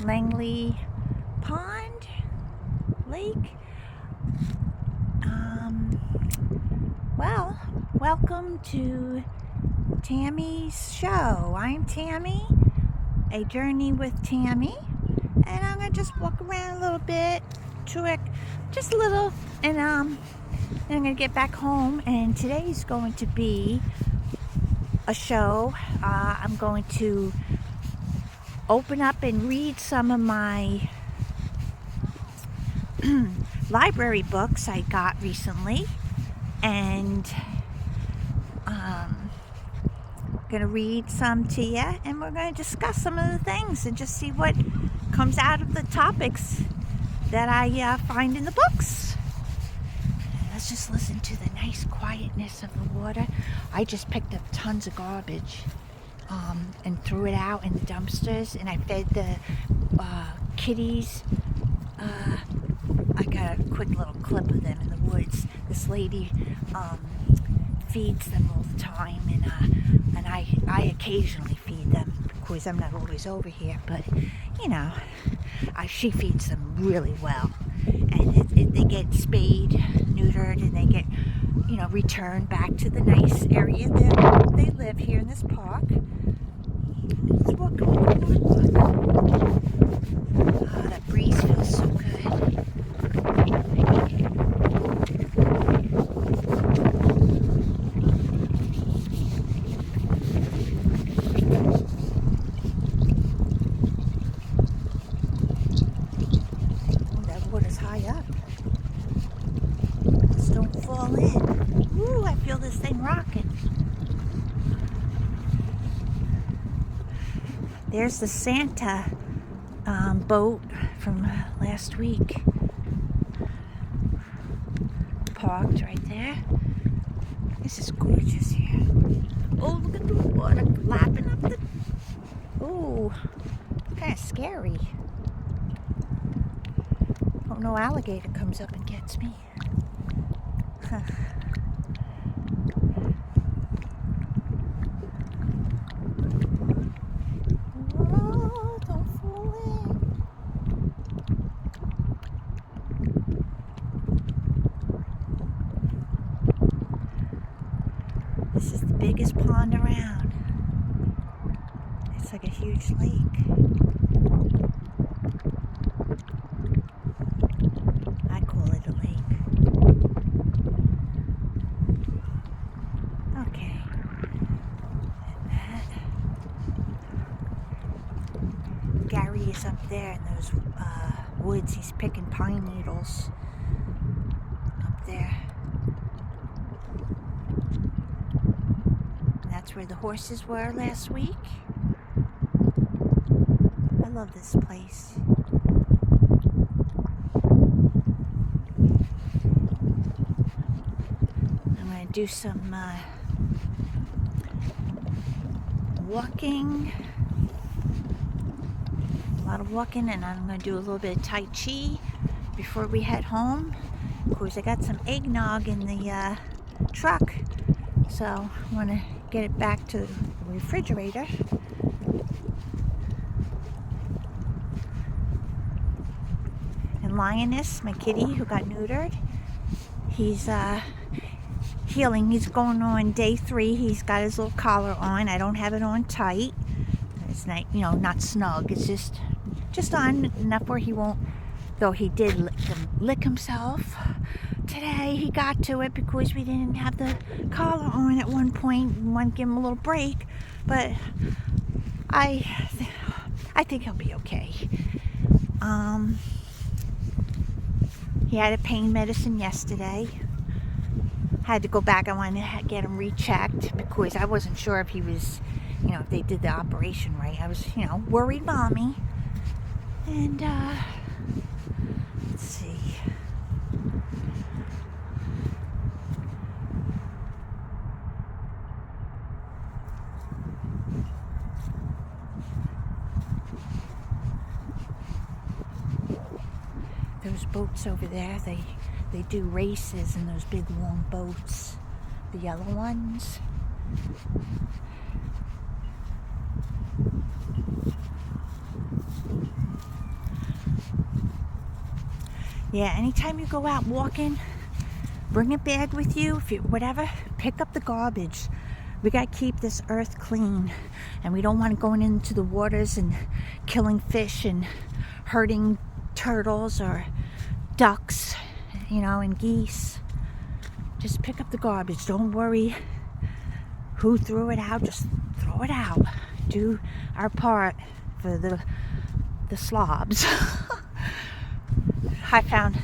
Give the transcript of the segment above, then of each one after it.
Langley Pond, Lake. Well, welcome to Tammy's show. I'm Tammy, a journey with Tammy, and I'm gonna just walk around a little bit, just a little, and then I'm gonna get back home. And today's going to be a show. I'm going to open up and read some of my library books I got recently, and gonna read some to you, and we're gonna discuss some of the things and just see what comes out of the topics that I find in the books. Let's just listen to the nice quietness of the water. I just picked up tons of garbage and threw it out in the dumpsters, and I fed the kitties. I got a quick little clip of them in the woods. This lady feeds them all the time, and I occasionally feed them because I'm not always over here, but she feeds them really well, and they get spayed, neutered, and they get returned back to the nice area that they live here in this park. Let's walk around. Oh, that breeze feels so good. Ooh, I feel this thing rocking. There's the Santa boat from last week. Parked right there. This is gorgeous here. Oh, look at the water lapping up the... Ooh, kind of scary. Hope no alligator comes up and gets me. Huh. Oh, don't fall in. This is the biggest pond around. It's like a huge lake. I call it a lake. Okay. Gary is up there in those woods. He's picking pine needles up there. That's where the horses were last week. I love this place. I'm going to do some walking. A lot of walking, and I'm going to do a little bit of Tai Chi before we head home. Of course, I got some eggnog in the truck, so I want to get it back to the refrigerator. And Lioness, my kitty who got neutered, he's healing. He's going on day 3. He's got his little collar on. I don't have it on tight. It's not, not snug. It's just on enough where he won't, though he did lick himself. Today he got to it because we didn't have the collar on at one point. We wanted to give him a little break, but I think he'll be okay. He had a pain medicine yesterday. Had to go back. I wanted to get him rechecked because I wasn't sure if he was, if they did the operation right. I was, worried mommy. And let's see. Those boats over there, they do races in those big long boats, the yellow ones. Yeah, anytime you go out walking, bring a bag with you, if you whatever, pick up the garbage. We gotta keep this earth clean, and we don't want it going into the waters and killing fish and hurting turtles or ducks, and geese. Just pick up the garbage. Don't worry who threw it out. Just throw it out. Do our part for the slobs. I found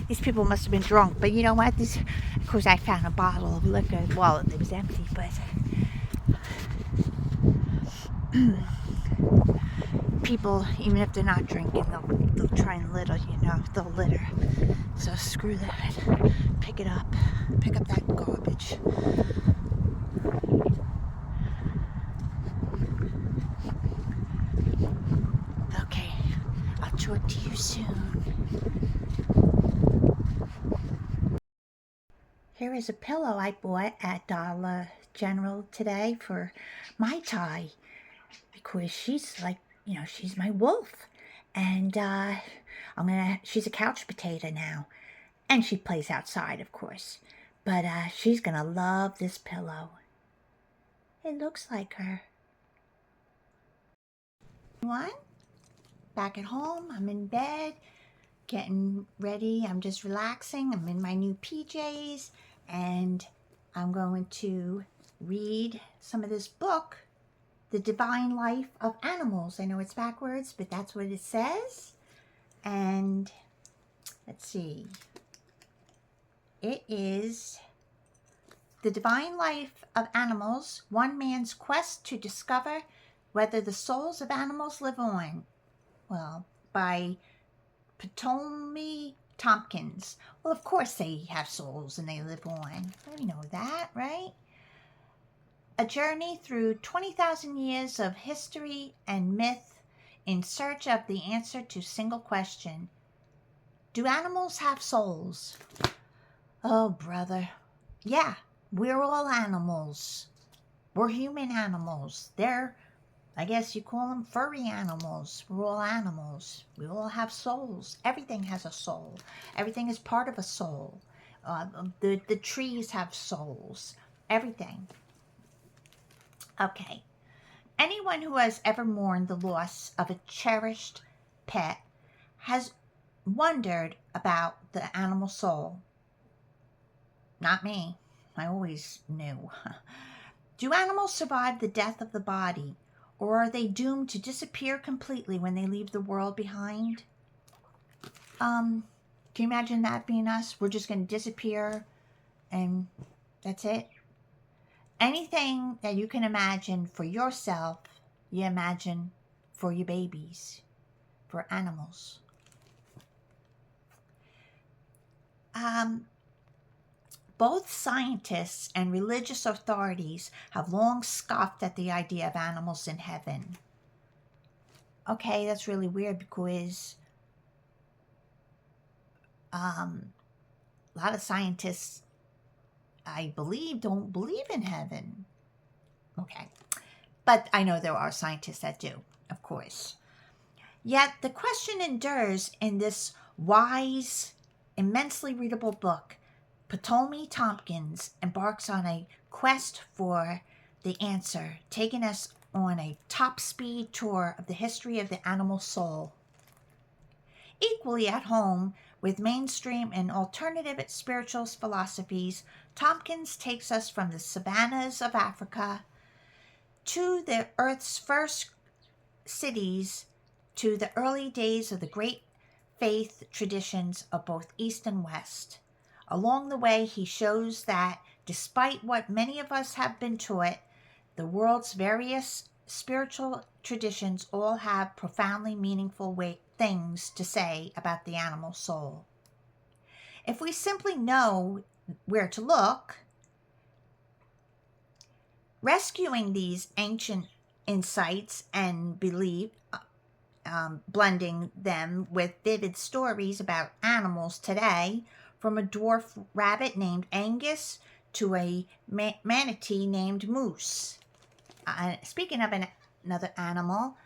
these people must have been drunk, but you know what? Of course, I found a bottle of liquor. Well, it was empty, but people, even if they're not drinking, they'll try and litter. They'll litter. So screw that. Pick it up. Pick up that garbage. Okay, I'll talk to you soon. Here is a pillow I bought at Dollar General today for my Ty, because she's like, she's my wolf, and she's a couch potato now, and she plays outside, of course, but she's gonna love this pillow. It looks like her. Back at home, I'm in bed, getting ready. I'm just relaxing. I'm in my new PJs, and I'm going to read some of this book, The Divine Life of Animals. I know it's backwards, but that's what it says. And let's see. It is The Divine Life of Animals, One Man's Quest to Discover Whether the Souls of Animals Live On. Well, by Ptolemy Tompkins. Well, of course they have souls and they live on. We know that, right? A journey through 20,000 years of history and myth in search of the answer to a single question. Do animals have souls? Oh, brother. Yeah, we're all animals. We're human animals. I guess you call them furry animals. We're all animals. We all have souls. Everything has a soul. Everything is part of a soul. The trees have souls. Everything. Okay. Anyone who has ever mourned the loss of a cherished pet has wondered about the animal soul. Not me. I always knew. Do animals survive the death of the body? Or are they doomed to disappear completely when they leave the world behind? Can you imagine that being us? We're just going to disappear and that's it? Anything that you can imagine for yourself, you imagine for your babies, for animals. Both scientists and religious authorities have long scoffed at the idea of animals in heaven. Okay, that's really weird because a lot of scientists, I believe, don't believe in heaven. Okay, but I know there are scientists that do, of course. Yet the question endures in this wise, immensely readable book. Ptolemy Tompkins embarks on a quest for the answer, taking us on a top-speed tour of the history of the animal soul. Equally at home with mainstream and alternative spiritual philosophies, Tompkins takes us from the savannas of Africa to the Earth's first cities to the early days of the great faith traditions of both East and West. Along the way, he shows that despite what many of us have been taught, the world's various spiritual traditions all have profoundly meaningful things to say about the animal soul. If we simply know where to look, rescuing these ancient insights and blending them with vivid stories about animals today, from a dwarf rabbit named Angus to a manatee named Moose. Speaking of another animal,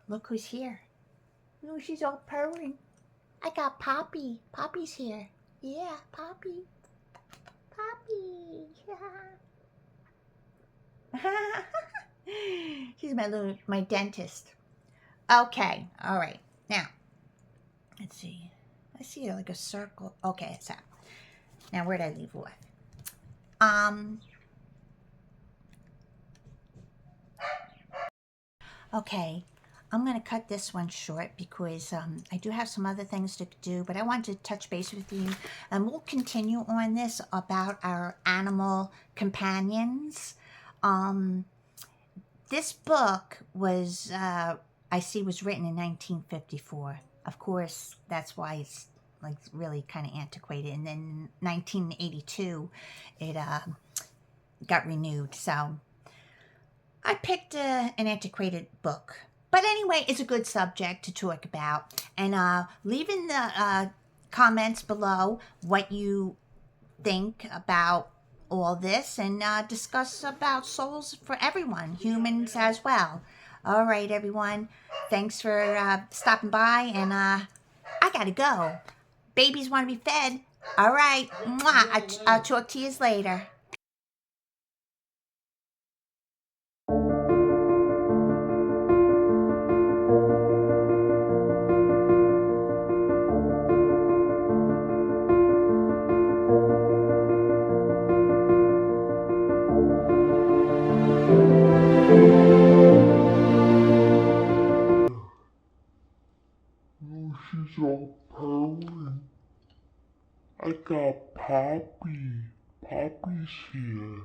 look who's here. Oh, she's all purring. I got Poppy. Poppy's here. Yeah, Poppy. Poppy. She's my dentist. Okay, all right. Now, let's see. I see like a circle. Okay, it's out. Now, where did I leave off? Okay, I'm going to cut this one short because I do have some other things to do, but I wanted to touch base with you. And we'll continue on this about our animal companions. This book was, I see, was written in 1954. Of course, that's why it's like really kind of antiquated. And then 1982, it got renewed. So I picked an antiquated book. But anyway, it's a good subject to talk about. And leave in the comments below what you think about all this and discuss about souls for everyone, humans as well. All right, everyone. Thanks for stopping by. And I got to go. Babies want to be fed. All right. Mwah. I'll talk to you later. Oh, she's all purring. I got Poppy. Poppy's here.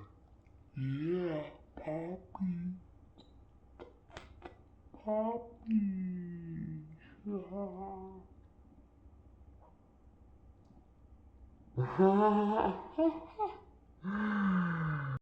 Yeah, Poppy. Poppy.